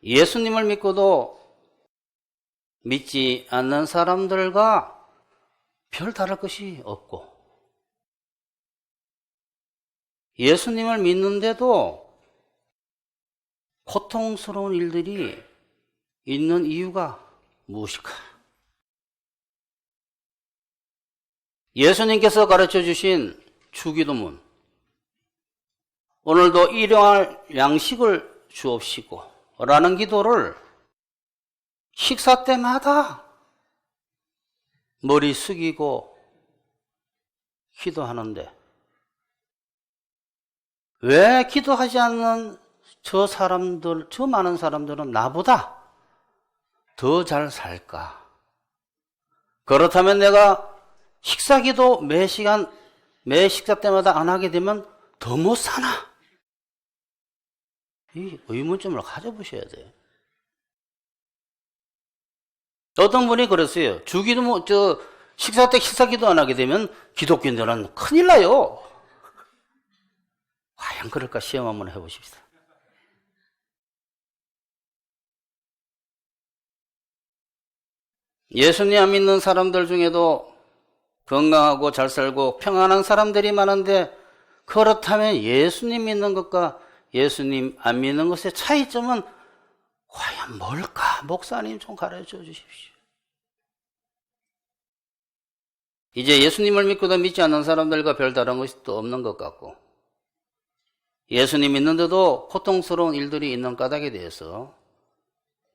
예수님을 믿고도 믿지 않는 사람들과 별 다를 것이 없고, 예수님을 믿는데도 고통스러운 일들이 있는 이유가 무엇일까? 예수님께서 가르쳐 주신 주기도문, 오늘도 일용할 양식을 주옵시고 라는 기도를 식사 때마다 머리 숙이고 기도하는데, 왜 기도하지 않는 저 많은 사람들은 나보다 더 잘 살까? 그렇다면 내가 식사 기도 매 식사 때마다 안 하게 되면 더 못 사나? 이 의문점을 가져보셔야 돼요. 어떤 분이 그랬어요. 식사 때 식사 기도 안 하게 되면 기독교인들은 큰일 나요. 과연 그럴까? 시험 한번 해보십시다. 예수님 안 믿는 사람들 중에도 건강하고 잘 살고 평안한 사람들이 많은데, 그렇다면 예수님 믿는 것과 예수님 안 믿는 것의 차이점은 과연 뭘까? 목사님 좀 가르쳐 주십시오. 이제 예수님을 믿고도 믿지 않는 사람들과 별다른 것이 또 없는 것 같고, 예수님 믿는데도 고통스러운 일들이 있는 까닭에 대해서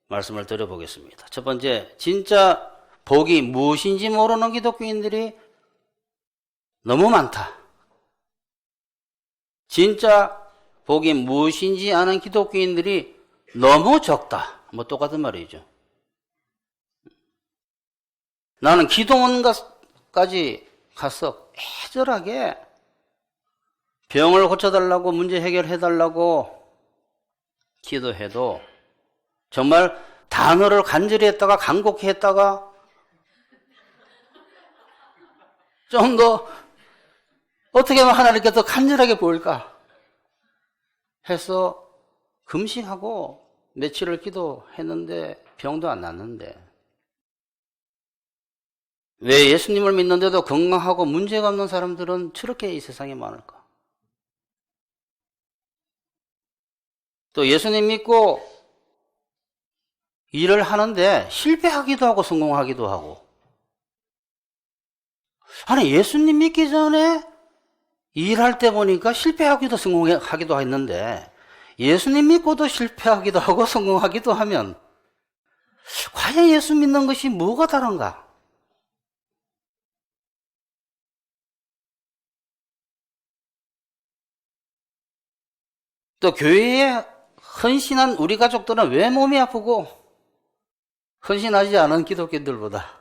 말씀을 드려보겠습니다. 첫 번째, 진짜 복이 무엇인지 모르는 기독교인들이 너무 많다. 진짜 복이 무엇인지 아는 기독교인들이 너무 적다. 뭐 똑같은 말이죠. 나는 기도원까지 가서 애절하게 병을 고쳐달라고, 문제 해결해달라고 기도해도 정말 단어를 간절히 했다가 간곡히 했다가 좀 더 어떻게 하면 하나님께 더 간절하게 보일까 해서 금식하고 며칠을 기도했는데 병도 안 났는데, 왜 예수님을 믿는데도 건강하고 문제가 없는 사람들은 저렇게 이 세상에 많을까? 또 예수님 믿고 일을 하는데 실패하기도 하고 성공하기도 하고, 아니 예수님 믿기 전에 일할 때 보니까 실패하기도 성공하기도 했는데, 예수님 믿고도 실패하기도 하고 성공하기도 하면 과연 예수 믿는 것이 뭐가 다른가? 또 교회에 헌신한 우리 가족들은 왜 몸이 아프고 헌신하지 않은 기독교인들보다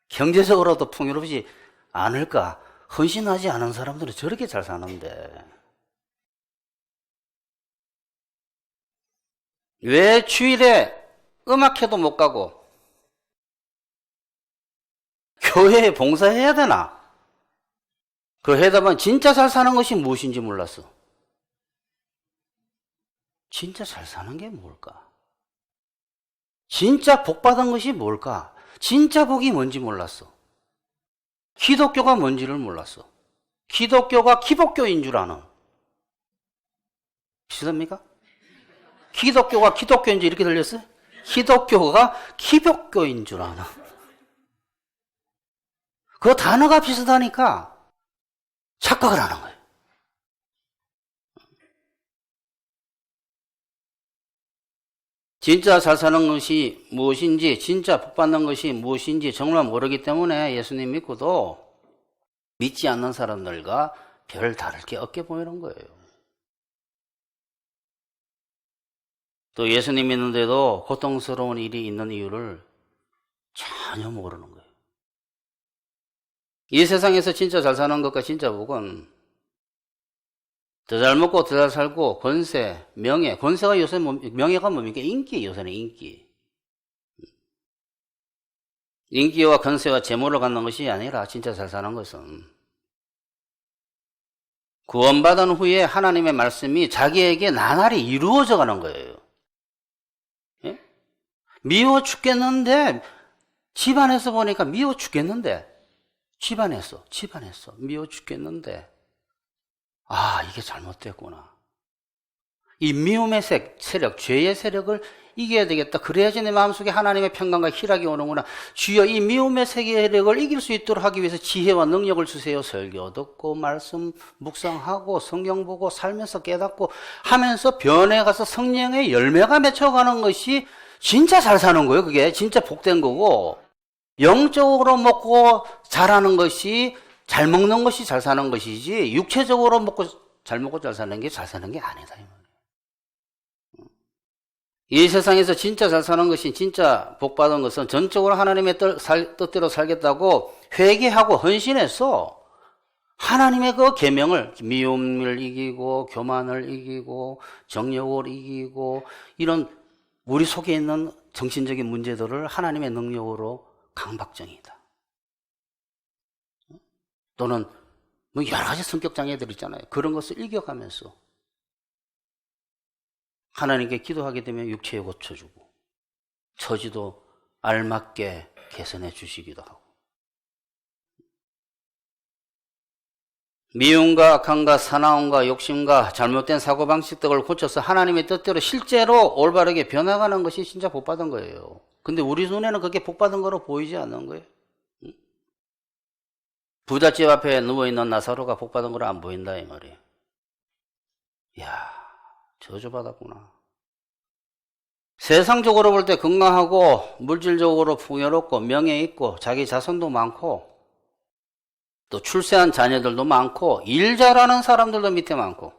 경제적으로도 풍요롭지 않을까? 헌신하지 않은 사람들은 저렇게 잘 사는데 왜 주일에 음악회도 못 가고 교회에 봉사해야 되나? 그 해답은 진짜 잘 사는 것이 무엇인지 몰랐어. 진짜 잘 사는 게 뭘까? 진짜 복 받은 것이 뭘까? 진짜 복이 뭔지 몰랐어. 기독교가 뭔지를 몰랐어. 기독교가 기복교인 줄 아는. 비슷합니까? 기독교가 기독교인지 이렇게 들렸어요? 기독교가 기복교인 줄 아는. 그 단어가 비슷하니까 착각을 하는 거예요. 진짜 잘 사는 것이 무엇인지, 진짜 복 받는 것이 무엇인지 정말 모르기 때문에 예수님 믿고도 믿지 않는 사람들과 별 다를 게 없게 보이는 거예요. 또 예수님 믿는데도 고통스러운 일이 있는 이유를 전혀 모르는 거예요. 이 세상에서 진짜 잘 사는 것과 진짜 복은 더 잘 먹고 더 잘 살고 권세, 명예, 권세가 요새 명예가 뭡니까? 인기, 요새는 인기. 인기와 권세와 재물을 갖는 것이 아니라 진짜 잘 사는 것은 구원받은 후에 하나님의 말씀이 자기에게 나날이 이루어져 가는 거예요. 미워 죽겠는데 집안에서 보니까 미워 죽겠는데 집안에서 미워 죽겠는데 이게 잘못됐구나. 이 미움의 세력, 죄의 세력을 이겨야 되겠다. 그래야지 내 마음속에 하나님의 평강과 희락이 오는구나. 주여 이 미움의 세력을 이길 수 있도록 하기 위해서 지혜와 능력을 주세요. 설교 듣고 말씀 묵상하고 성경 보고 살면서 깨닫고 하면서 변해가서 성령의 열매가 맺혀가는 것이 진짜 잘 사는 거예요. 그게 진짜 복된 거고, 영적으로 먹고 잘하는 것이, 잘 먹는 것이 잘 사는 것이지 육체적으로 잘 먹고 잘 사는 게 잘 사는 게 아니다. 이 세상에서 진짜 잘 사는 것이, 진짜 복받은 것은 전적으로 하나님의 뜻대로 살겠다고 회개하고 헌신해서 하나님의 그 계명을, 미움을 이기고 교만을 이기고 정욕을 이기고 이런 우리 속에 있는 정신적인 문제들을 하나님의 능력으로 강박증이다. 또는 뭐 여러 가지 성격 장애들 있잖아요. 그런 것을 이겨가면서 하나님께 기도하게 되면 육체에 고쳐주고 처지도 알맞게 개선해 주시기도 하고, 미움과 악함과 사나움과 욕심과 잘못된 사고방식 등을 고쳐서 하나님의 뜻대로 실제로 올바르게 변화가는 것이 진짜 복받은 거예요. 근데 우리 눈에는 그게 복받은 거로 보이지 않는 거예요. 부잣집 앞에 누워있는 나사로가 복받은 거로 안 보인다 이 말이에요. 이야, 저주받았구나. 세상적으로 볼 때 건강하고 물질적으로 풍요롭고 명예 있고 자기 자손도 많고 또 출세한 자녀들도 많고 일 잘하는 사람들도 밑에 많고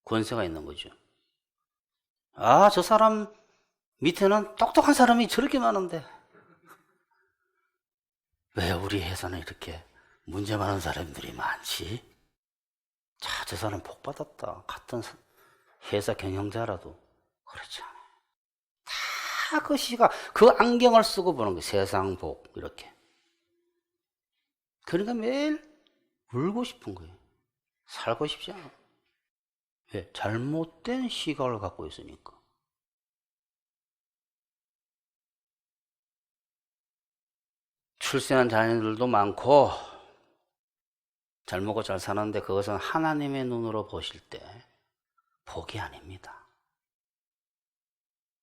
권세가 있는 거죠. 저 사람 밑에는 똑똑한 사람이 저렇게 많은데 왜 우리 회사는 이렇게 문제 많은 사람들이 많지? 자, 저 사람 복 받았다. 같은 회사 경영자라도 그렇지 않아요. 다 그 시각, 그 안경을 쓰고 보는 거예요. 세상 복 이렇게. 그러니까 매일 울고 싶은 거예요. 살고 싶지 않아. 왜? 잘못된 시각을 갖고 있으니까. 출세한 자녀들도 많고 잘 먹고 잘 사는데 그것은 하나님의 눈으로 보실 때 복이 아닙니다.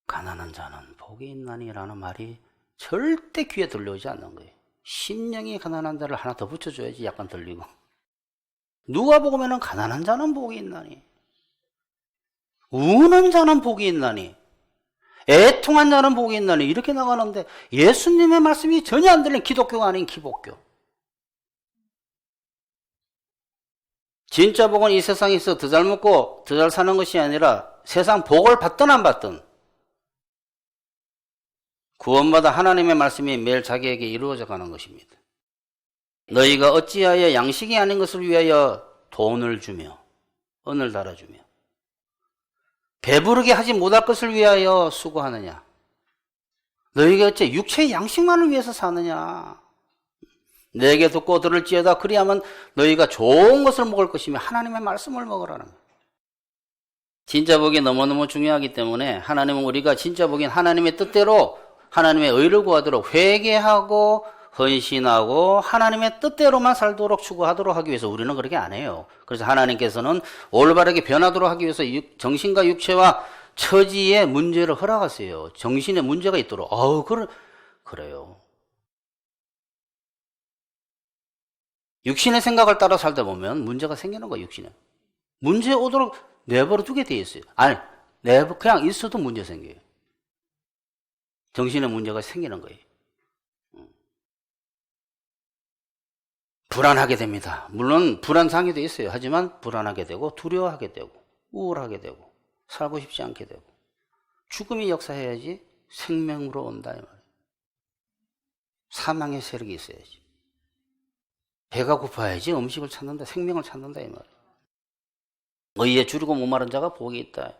가난한 자는 복이 있나니라는 말이 절대 귀에 들려오지 않는 거예요. 심령이 가난한 자를 하나 더 붙여줘야지 약간 들리고. 누가 보면은 가난한 자는 복이 있나니, 우는 자는 복이 있나니, 애통한 자는 복이 있나니 이렇게 나가는데 예수님의 말씀이 전혀 안 들리는 기독교가 아닌 기복교. 진짜 복은 이 세상에서 더 잘 먹고 더 잘 사는 것이 아니라 세상 복을 받든 안 받든 구원받아 하나님의 말씀이 매일 자기에게 이루어져 가는 것입니다. 너희가 어찌하여 양식이 아닌 것을 위하여 돈을 주며 은을 달아주며 배부르게 하지 못할 것을 위하여 수고하느냐? 너희가 어째 육체의 양식만을 위해서 사느냐? 내게 듣고 들을지어다 그리하면 너희가 좋은 것을 먹을 것이며 하나님의 말씀을 먹으라는 거예요. 진짜 복이 너무너무 중요하기 때문에 하나님은 우리가 진짜 복인 하나님의 뜻대로 하나님의 의를 구하도록 회개하고 헌신하고 하나님의 뜻대로만 살도록 추구하도록 하기 위해서 우리는 그렇게 안 해요. 그래서 하나님께서는 올바르게 변하도록 하기 위해서 정신과 육체와 처지의 문제를 허락하세요. 정신에 문제가 있도록. 그래요. 육신의 생각을 따라 살다 보면 문제가 생기는 거예요. 육신에 문제 오도록 내버려 두게 돼 있어요. 그냥 있어도 문제 생겨요. 정신의 문제가 생기는 거예요. 불안하게 됩니다. 물론 불안 상해도 있어요. 하지만 불안하게 되고 두려워하게 되고 우울하게 되고 살고 싶지 않게 되고 죽음이 역사해야지 생명으로 온다 이 말이에요. 사망의 세력이 있어야지. 배가 고파야지 음식을 찾는다, 생명을 찾는다 이 말이에요. 의에 줄이고 목마른 자가 복이 있다.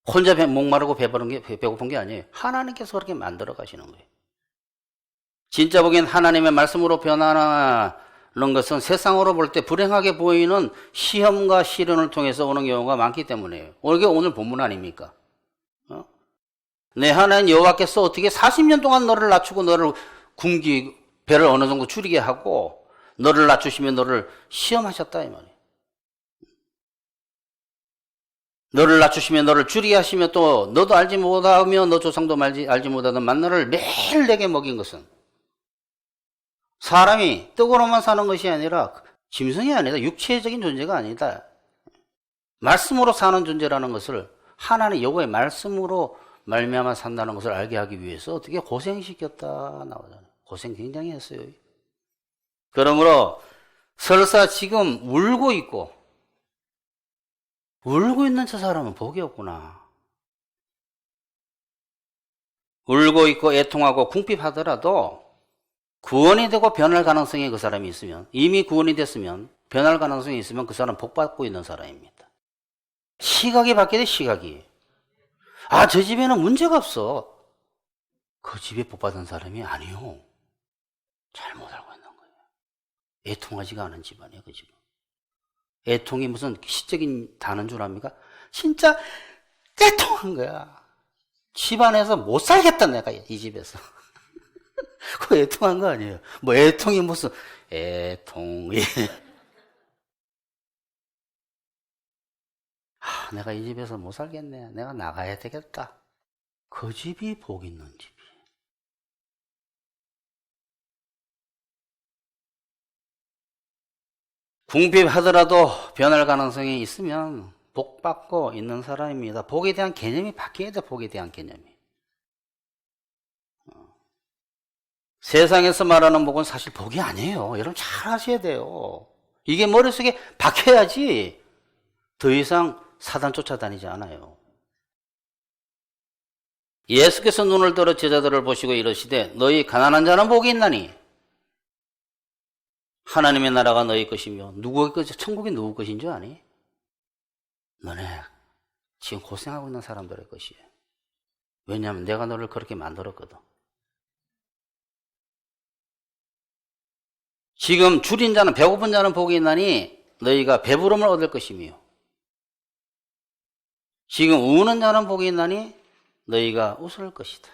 혼자 목마르고 배고픈 게 아니에요. 하나님께서 그렇게 만들어 가시는 거예요. 진짜 복인 하나님의 말씀으로 변화하는 것은 세상으로 볼 때 불행하게 보이는 시험과 시련을 통해서 오는 경우가 많기 때문이에요. 이게 오늘 본문 아닙니까? 내 하나님 여호와께서 어떻게 40년 동안 너를 낮추고 너를 배를 어느 정도 줄이게 하고 너를 낮추시면 너를 시험하셨다 이 말이에요. 너를 낮추시면 너를 줄이게 하시며 또 너도 알지 못하며 너 조상도 알지 못하던 만나를 매일 내게 먹인 것은 사람이 떡으로만 사는 것이 아니라 짐승이 아니다. 육체적인 존재가 아니다. 말씀으로 사는 존재라는 것을 하나님 여호와의 말씀으로 말미암아 산다는 것을 알게 하기 위해서 어떻게 고생시켰다 나오잖아요. 고생 굉장히 했어요. 그러므로 설사 지금 울고 있는 저 사람은 복이 없구나. 울고 있고 애통하고 궁핍하더라도 구원이 되고 변할 가능성이 그 사람이 있으면, 이미 구원이 됐으면 변할 가능성이 있으면 그 사람은 복 받고 있는 사람입니다. 시각이 바뀌게 돼. 시각이. 저 집에는 문제가 없어. 그 집에 복 받은 사람이 아니요. 잘못 알고 있는 거예요. 애통하지가 않은 집안이에요. 그 집은. 애통이 무슨 시적인 단어인 줄 압니까? 진짜 애통한 거야. 집안에서 못 살겠다 내가 이 집에서. 그거 애통한 거 아니에요. 뭐 애통이 무슨 애통이. 내가 이 집에서 못 살겠네. 내가 나가야 되겠다. 그 집이 복 있는 집이에요. 궁핍하더라도 변할 가능성이 있으면 복 받고 있는 사람입니다. 복에 대한 개념이 바뀌어야 돼. 복에 대한 개념이. 세상에서 말하는 복은 사실 복이 아니에요. 여러분 잘 아셔야 돼요. 이게 머릿속에 박혀야지 더 이상 사단 쫓아다니지 않아요. 예수께서 눈을 들어 제자들을 보시고 이르시되 너희 가난한 자는 복이 있나니 하나님의 나라가 너희 것이며 누구의 것이 천국이 누구 것인 줄 아니? 너네 지금 고생하고 있는 사람들의 것이에요. 왜냐하면 내가 너를 그렇게 만들었거든. 지금 줄인 자는 배고픈 자는 복이 있나니 너희가 배부름을 얻을 것이며 지금 우는 자는 복이 있나니 너희가 웃을 것이다.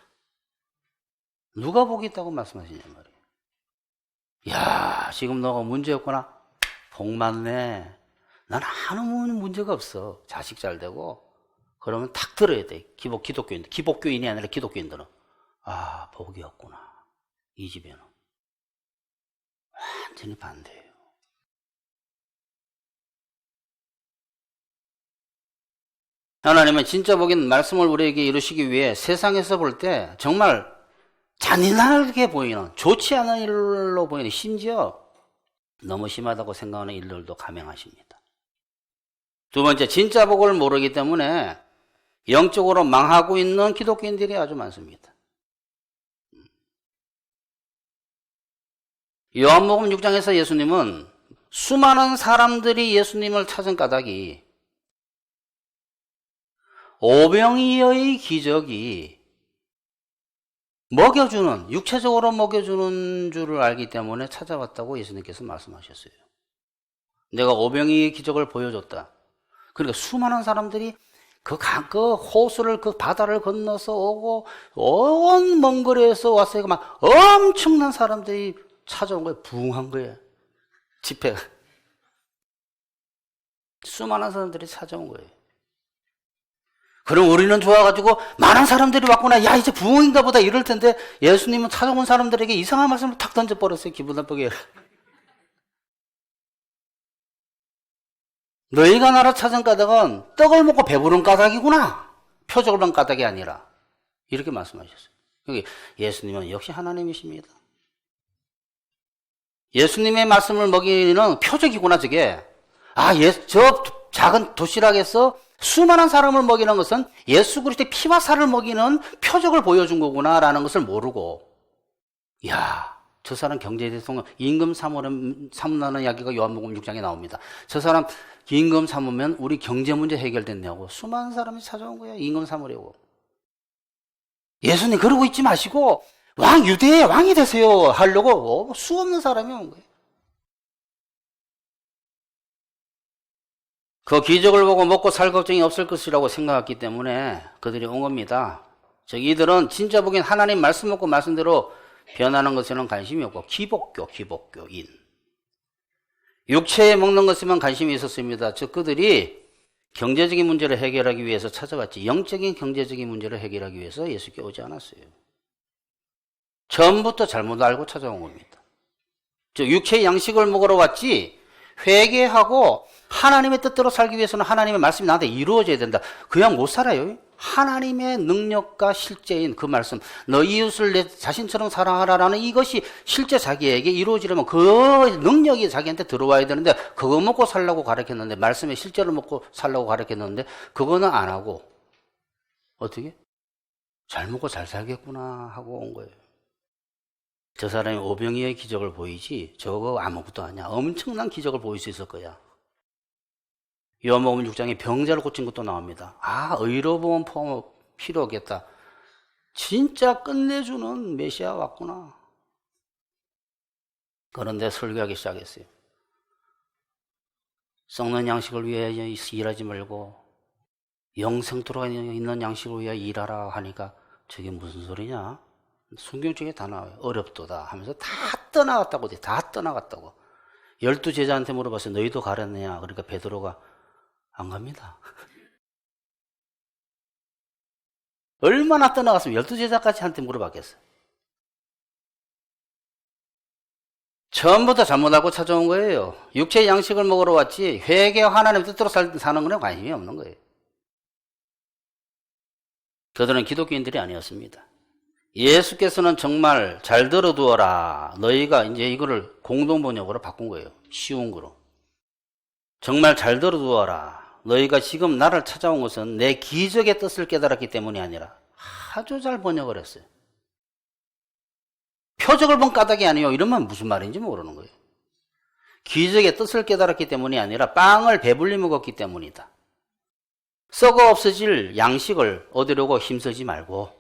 누가 복이 있다고 말씀하시냐 말이에요. 야, 지금 너가 문제 없구나. 복 많네. 난 아무 문제가 없어. 자식 잘 되고. 그러면 탁 들어야 돼. 기독교인들. 기복교인이 아니라 기독교인들은. 복이 없구나. 이 집에는. 완전히 반대예요. 하나님은 진짜 복인 말씀을 우리에게 이루시기 위해 세상에서 볼 때 정말 잔인하게 보이는, 좋지 않은 일로 보이는, 심지어 너무 심하다고 생각하는 일들도 감행하십니다. 두 번째, 진짜 복을 모르기 때문에 영적으로 망하고 있는 기독교인들이 아주 많습니다. 요한복음 6장에서 예수님은 수많은 사람들이 예수님을 찾은 까닭이 오병이어의 기적이 먹여주는, 육체적으로 먹여주는 줄을 알기 때문에 찾아왔다고 예수님께서 말씀하셨어요. 내가 오병이의 기적을 보여줬다. 그러니까 수많은 사람들이 그 호수를, 그 바다를 건너서 오고 온 먼 거리에서 왔어요. 막 엄청난 사람들이 찾아온 거예요. 부흥한 거예요. 집회가. 수많은 사람들이 찾아온 거예요. 그럼 우리는 좋아가지고 많은 사람들이 왔구나. 야, 이제 부흥인가 보다 이럴 텐데 예수님은 찾아온 사람들에게 이상한 말씀을 탁 던져버렸어요. 기분 나쁘게. 너희가 나를 찾은 까닭은 떡을 먹고 배부른 까닭이구나. 표적을 본 까닭이 아니라. 이렇게 말씀하셨어요. 예수님은 역시 하나님이십니다. 예수님의 말씀을 먹이는 표적이구나, 저게. 저 작은 도시락에서 수많은 사람을 먹이는 것은 예수 그리스도의 피와 살을 먹이는 표적을 보여준 거구나라는 것을 모르고, 저 사람 경제대통령 임금 삼으라는 이야기가 요한복음 6장에 나옵니다. 저 사람 임금 삼으면 우리 경제 문제 해결됐냐고 수많은 사람이 찾아온 거예요. 임금 삼으려고. 예수님 그러고 있지 마시고 유대의 왕이 되세요 하려고 수없는 사람이 온 거예요. 그 기적을 보고 먹고 살 걱정이 없을 것이라고 생각했기 때문에 그들이 온 겁니다. 이들은 진짜 보기엔 하나님 말씀 먹고 말씀대로 변하는 것에는 관심이 없고 기복교인. 육체에 먹는 것에만 관심이 있었습니다. 즉 그들이 경제적인 문제를 해결하기 위해서 찾아왔지 영적인 경제적인 문제를 해결하기 위해서 예수께 오지 않았어요. 처음부터 잘못 알고 찾아온 겁니다. 즉 육체의 양식을 먹으러 왔지 회개하고 하나님의 뜻대로 살기 위해서는 하나님의 말씀이 나한테 이루어져야 된다. 그냥 못 살아요. 하나님의 능력과 실제인 그 말씀, 너 이웃을 내 자신처럼 사랑하라라는 이것이 실제 자기에게 이루어지려면 그 능력이 자기한테 들어와야 되는데 그거 먹고 살라고 가르쳤는데 말씀의 실제로 먹고 살라고 가르쳤는데 그거는 안 하고 어떻게? 잘 먹고 잘 살겠구나 하고 온 거예요. 저 사람이 오병이의 기적을 보이지 저거 아무것도 아니야. 엄청난 기적을 보일 수 있을 거야. 요한복음 6장에 병자를 고친 것도 나옵니다. 의로운 포함 필요 없겠다. 진짜 끝내주는 메시아 왔구나. 그런데 설교하기 시작했어요. 썩는 양식을 위해 일하지 말고 영생토록 있는 양식을 위해 일하라 하니까 저게 무슨 소리냐? 성경책에 다 나와요. 어렵도다 하면서 다 떠나갔다고. 12 제자한테 물어봤어요. 너희도 가렸느냐? 그러니까 베드로가 안 갑니다. 얼마나 떠나갔으면 12 제자까지 한테 물어봤겠어요. 처음부터 잘못하고 찾아온 거예요. 육체의 양식을 먹으러 왔지 회개와 하나님의 뜻대로 사는 거는 관심이 없는 거예요. 그들은 기독교인들이 아니었습니다. 예수께서는 정말 잘 들어두어라. 너희가 이제 이거를 공동번역으로 바꾼 거예요. 쉬운 거로. 정말 잘 들어두어라. 너희가 지금 나를 찾아온 것은 내 기적의 뜻을 깨달았기 때문이 아니라 아주 잘 번역을 했어요. 표적을 본 까닭이 아니요. 이러면 무슨 말인지 모르는 거예요. 기적의 뜻을 깨달았기 때문이 아니라 빵을 배불리 먹었기 때문이다. 썩어 없어질 양식을 얻으려고 힘쓰지 말고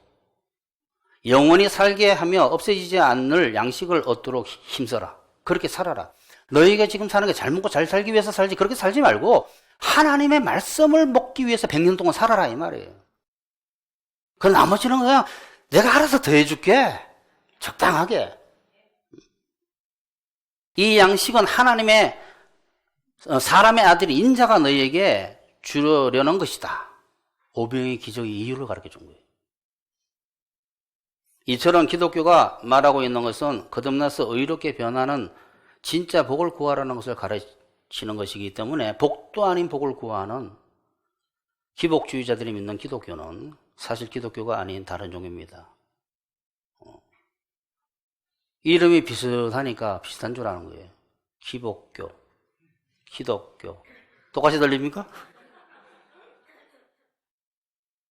영원히 살게 하며 없어지지 않을 양식을 얻도록 힘써라. 그렇게 살아라. 너희가 지금 사는 게 잘 먹고 잘 살기 위해서 살지 그렇게 살지 말고 하나님의 말씀을 먹기 위해서 100년 동안 살아라 이 말이에요. 그 나머지는 그냥 내가 알아서 더해줄게. 적당하게. 이 양식은 하나님의 사람의 아들이 인자가 너희에게 주려는 것이다. 오병의 기적의 이유를 가르쳐 준 거예요. 이처럼 기독교가 말하고 있는 것은 거듭나서 의롭게 변하는 진짜 복을 구하라는 것을 가르치는 것이기 때문에 복도 아닌 복을 구하는 기복주의자들이 믿는 기독교는 사실 기독교가 아닌 다른 종교입니다. 이름이 비슷하니까 비슷한 줄 아는 거예요. 기복교, 기독교. 똑같이 들립니까?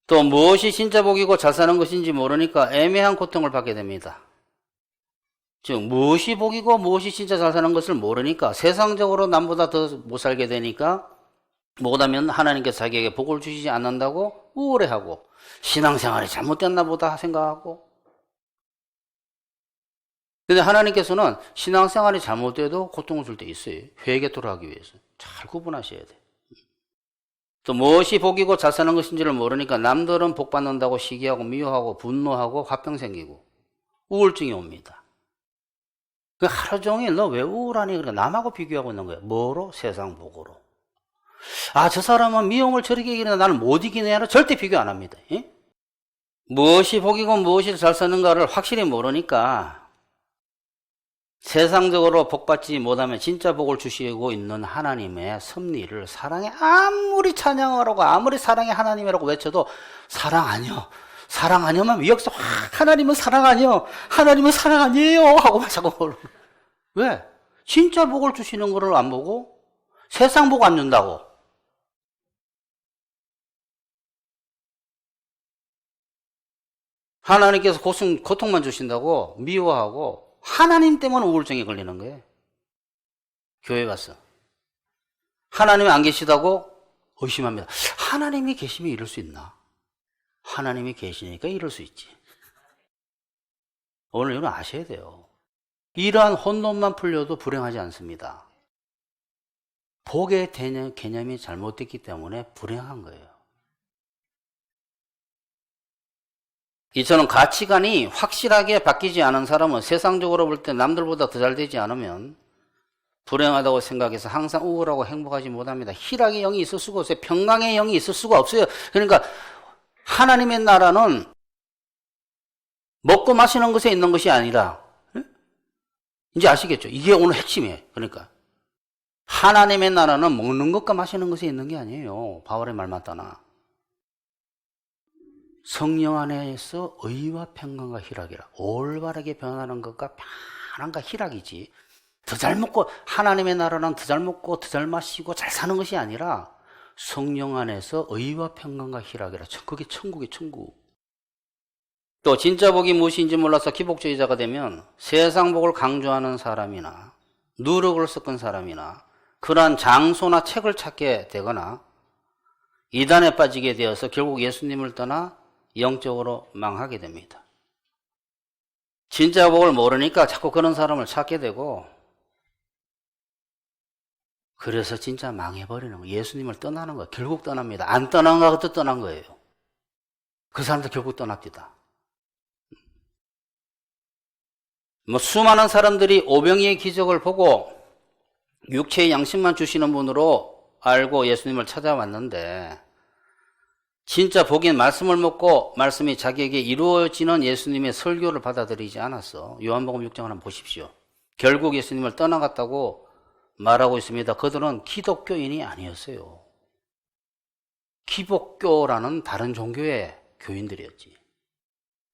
또 무엇이 진짜 복이고 잘 사는 것인지 모르니까 애매한 고통을 받게 됩니다. 즉 무엇이 복이고 무엇이 진짜 잘 사는 것을 모르니까 세상적으로 남보다 더 못 살게 되니까 뭐라면 하나님께서 자기에게 복을 주시지 않는다고 우울해하고 신앙생활이 잘못됐나 보다 생각하고. 근데 하나님께서는 신앙생활이 잘못돼도 고통을 줄 때 있어요. 회개토록 하기 위해서. 잘 구분하셔야 돼요. 또 무엇이 복이고 잘 사는 것인지를 모르니까 남들은 복 받는다고 시기하고 미워하고 분노하고 화병 생기고 우울증이 옵니다. 그 하루 종일 너 왜 우울하니? 그러니까 남하고 비교하고 있는 거예요. 뭐로? 세상 복으로. 저 사람은 미움을 저렇게 이기는데 나는 못 이기네. 절대 비교 안 합니다. 예? 무엇이 복이고 무엇이 잘 사는가를 확실히 모르니까 세상적으로 복받지 못하면 진짜 복을 주시고 있는 하나님의 섭리를 사랑에 아무리 찬양하라고 아무리 사랑의 하나님이라고 외쳐도 사랑 아니요. 사랑 아니면 여기서 하나님은 사랑 아니요. 하나님은 사랑 아니에요. 하고만 자꾸 왜? 진짜 복을 주시는 거를 안 보고 세상 복 안 준다고. 하나님께서 고통만 주신다고 미워하고 하나님 때문에 우울증에 걸리는 거예요. 교회 가서. 하나님이 안 계시다고 의심합니다. 하나님이 계시면 이럴 수 있나? 하나님이 계시니까 이럴 수 있지. 오늘 이건 아셔야 돼요. 이러한 혼돈만 풀려도 불행하지 않습니다. 복의 개념이 잘못됐기 때문에 불행한 거예요. 이처럼 가치관이 확실하게 바뀌지 않은 사람은 세상적으로 볼 때 남들보다 더 잘 되지 않으면 불행하다고 생각해서 항상 우울하고 행복하지 못합니다. 희락의 영이 있을 수가 없어요. 평강의 영이 있을 수가 없어요. 그러니까 하나님의 나라는 먹고 마시는 것에 있는 것이 아니라, 이제 아시겠죠? 이게 오늘 핵심이에요. 그러니까 하나님의 나라는 먹는 것과 마시는 것에 있는 게 아니에요. 바울의 말 맞다나. 성령 안에서 의와 평강과 희락이라. 올바르게 변하는 것과 편안함과 희락이지. 더 잘 먹고, 하나님의 나라는 더 잘 먹고 더 잘 마시고 잘 사는 것이 아니라 성령 안에서 의와 평강과 희락이라. 그게 천국이 천국. 또 진짜 복이 무엇인지 몰라서 기복주의자가 되면 세상 복을 강조하는 사람이나 누룩을 섞은 사람이나 그러한 장소나 책을 찾게 되거나 이단에 빠지게 되어서 결국 예수님을 떠나 영적으로 망하게 됩니다. 진짜 복을 모르니까 자꾸 그런 사람을 찾게 되고, 그래서 진짜 망해버리는 거예요. 예수님을 떠나는 거예요. 결국 떠납니다. 안 떠난 것도 떠난 거예요. 그 사람도 결국 떠납니다. 수많은 사람들이 오병이의 기적을 보고 육체의 양식만 주시는 분으로 알고 예수님을 찾아왔는데, 진짜 복인 말씀을 먹고 말씀이 자기에게 이루어지는 예수님의 설교를 받아들이지 않았어. 요한복음 6장을 한번 보십시오. 결국 예수님을 떠나갔다고 말하고 있습니다. 그들은 기독교인이 아니었어요. 기복교라는 다른 종교의 교인들이었지.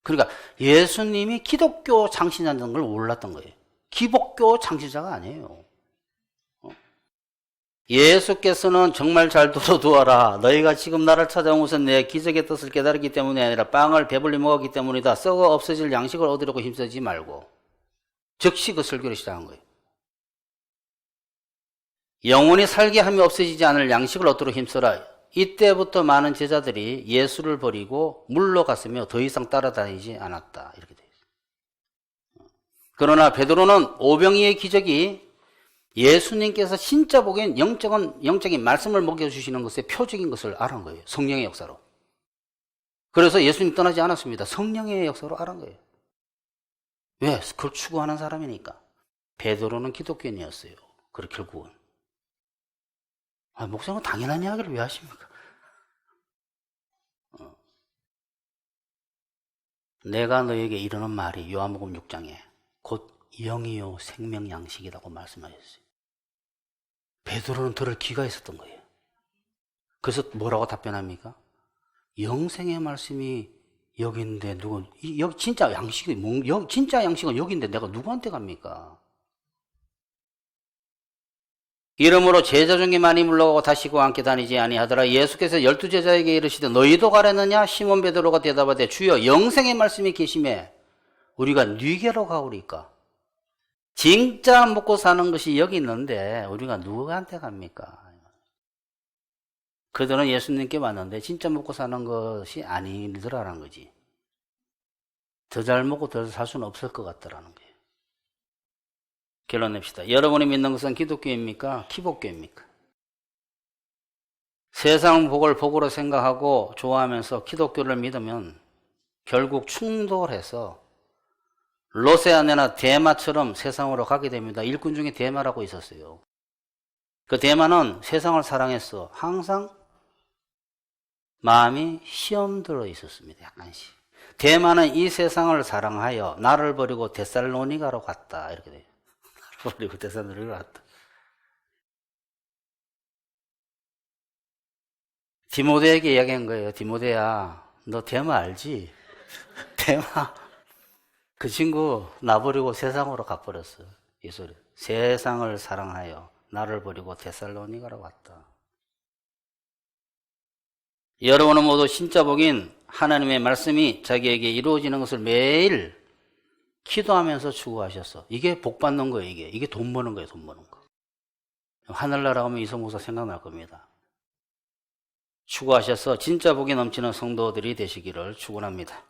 그러니까 예수님이 기독교 창시자인 걸 몰랐던 거예요. 기복교 창시자가 아니에요. 예수께서는 정말 잘 들어두어라. 너희가 지금 나를 찾아온 것은 내 기적의 뜻을 깨달았기 때문이 아니라 빵을 배불리 먹었기 때문이다. 썩어 없어질 양식을 얻으려고 힘쓰지 말고. 즉시 그 설교를 시작한 거예요. 영원히 살게 하며 없어지지 않을 양식을 얻도록 힘써라. 이때부터 많은 제자들이 예수를 버리고 물러갔으며 더 이상 따라다니지 않았다. 이렇게 되어 있어요. 그러나 베드로는 오병이의 기적이 예수님께서 진짜 보기엔 영적인 말씀을 먹여주시는 것의 표적인 것을 알은 거예요. 성령의 역사로. 그래서 예수님 떠나지 않았습니다. 성령의 역사로 알은 거예요. 왜? 그걸 추구하는 사람이니까. 베드로는 기독교인이었어요. 그래 결국은. 목사님은 당연한 이야기를 왜 하십니까? 내가 너에게 이르는 말이 요한복음 6장에 곧 영이요 생명 양식이라고 말씀하셨어요. 베드로는 들을 귀가 있었던 거예요. 그래서 뭐라고 답변합니까? 영생의 말씀이 여기 있는데 여기 진짜 양식이 진짜 양식은 여기 있는데 내가 누구한테 갑니까? 이러므로 제자 중에 많이 물러가고 다시 그와 함께 다니지 아니하더라. 예수께서 12제자에게 이르시되 너희도 가려느냐? 시몬 베드로가 대답하되 주여 영생의 말씀이 계심에 우리가 네게로 가오리까? 진짜 먹고 사는 것이 여기 있는데 우리가 누구한테 갑니까? 그들은 예수님께 왔는데 진짜 먹고 사는 것이 아니더라라는 거지. 더 잘 먹고 더 살 수는 없을 것 같더라는 거예요. 결론 냅시다. 여러분이 믿는 것은 기독교입니까? 기복교입니까? 세상 복을 복으로 생각하고 좋아하면서 기독교를 믿으면 결국 충돌해서 로세아네나 대마처럼 세상으로 가게 됩니다. 일꾼 중에 대마라고 있었어요. 그 대마는 세상을 사랑했어. 항상 마음이 시험 들어 있었습니다. 약간씩. 대마는 이 세상을 사랑하여 나를 버리고 데살로니가로 갔다. 이렇게 돼요. 나를 버리고 데살로니가로 갔다. 디모데에게 이야기한 거예요. 디모데야, 너 대마 알지? 대마. 그 친구 나 버리고 세상으로 가버렸어. 이 소리. 세상을 사랑하여 나를 버리고 데살로니가로 갔다. 여러분은 모두 진짜 복인 하나님의 말씀이 자기에게 이루어지는 것을 매일 기도하면서 추구하셨어. 이게 복 받는 거예요. 이게 돈 버는 거예요. 돈 버는 거. 하늘나라 가면 이성 목사 생각날 겁니다. 추구하셔서 진짜 복이 넘치는 성도들이 되시기를 축원합니다.